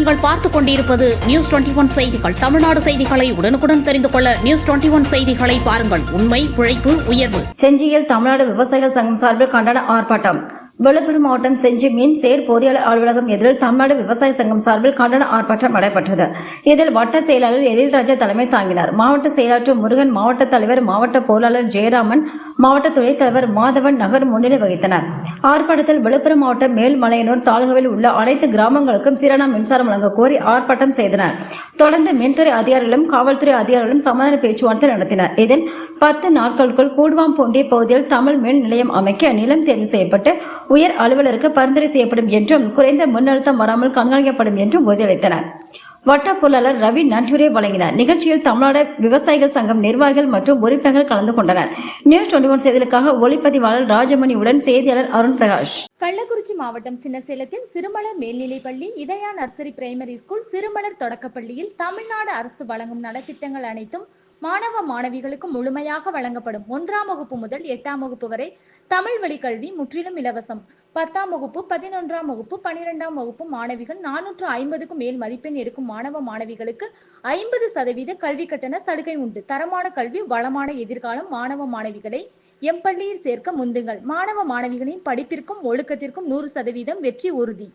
நீங்கள் பார்த்துக் கொண்டிருப்பது நியூஸ் 21 செய்திகள். தமிழ்நாடு செய்திகளை உடனுக்குடன் தெரிந்து கொள்ள நியூஸ் 21 செய்திகளை பாருங்கள். உண்மை, உழைப்பு, உயர்வு. செஞ்சியில் தமிழ்நாடு விவசாயிகள் சங்கம் சார்பில் கண்டன ஆர்ப்பாட்டம். விழுப்புரம் மாவட்டம் செஞ்சி மீன் சேர் பொறியாளர் அலுவலகம் எதிரில் தமிழ்நாடு விவசாய சங்கம் சார்பில் கண்டன ஆர்ப்பாட்டம் நடைபெற்றது. இதில் வட்ட செயலாளர் எழில்ராஜா தலைமை தாங்கினார். மாவட்ட செயலாளர் முருகன், மாவட்ட தலைவர், மாவட்ட பொருளாளர் ஜெயராமன், மாவட்ட துணைத் தலைவர் மாதவன் நகர் முன்னிலை வகித்தனர். ஆர்ப்பாட்டத்தில் விழுப்புரம் மாவட்டம் மேல்மலையனூர் தாலுகாவில் உள்ள அனைத்து கிராமங்களுக்கும் சீரான மின்சாரம் வழங்க கோரி ஆர்ப்பாட்டம் செய்தனர். தொடர்ந்து மின்துறை அதிகாரிகளும் காவல்துறை அதிகாரிகளும் சமாதான பேச்சுவார்த்தை நடத்தினர். இதில் 10 நாட்களுக்குள் கூடுவாம்பூண்டி பகுதியில் தமிழ் மின் நிலையம் அமைக்க நிலம் தேர்வு செய்யப்பட்டு உயர் அலுவலருக்கு பரிந்துரை செய்யப்படும் என்றும் குறைந்த மின்னழுத்தம் வராமல் கண்காணிக்கப்படும் என்றும் உறுதியளித்தனர். வட்ட பொருளாளர் ரவி நன்றியுரை வழங்கினார். நிகழ்ச்சியில் தமிழ்நாடு விவசாயிகள் சங்கம் நிர்வாகிகள் மற்றும் உறுப்பினர்கள் கலந்து கொண்டனர். நியூஸ் 21 செய்திகளுக்காக ஒளிப்பதிவாளர் ராஜமணியுடன் செய்தியாளர் அருண் பிரகாஷ். கள்ளக்குறிச்சி மாவட்டம் சின்னசேலத்தில் சிறுமலர் மேல்நிலைப்பள்ளி, இதயா நர்சரி பிரைமரி ஸ்கூல், சிறுமலர் தொடக்கப்பள்ளியில் தமிழ்நாடு அரசு வழங்கும் நலத்திட்டங்கள் அனைத்தும் மாணவ மாணவிகளுக்கு முழுமையாக வழங்கப்படும். 1ஆம் வகுப்பு முதல் 8ஆம் வகுப்பு வரை தமிழ் வழி கல்வி முற்றிலும் இலவசம். 10ஆம் வகுப்பு, 11ஆம் வகுப்பு, 12ஆம் வகுப்பு மாணவிகள் 450க்கும் மேல் மதிப்பெண் எடுக்கும் மாணவ மாணவிகளுக்கு 50% கல்வி கட்டண சலுகை உண்டு. தரமான கல்வி, வளமான எதிர்காலம். மாணவ மாணவிகளை எம் பள்ளியில் சேர்க்க முந்துங்கள். மாணவ மாணவிகளின் படிப்பிற்கும் ஒழுக்கத்திற்கும் 100% வெற்றி உறுதி.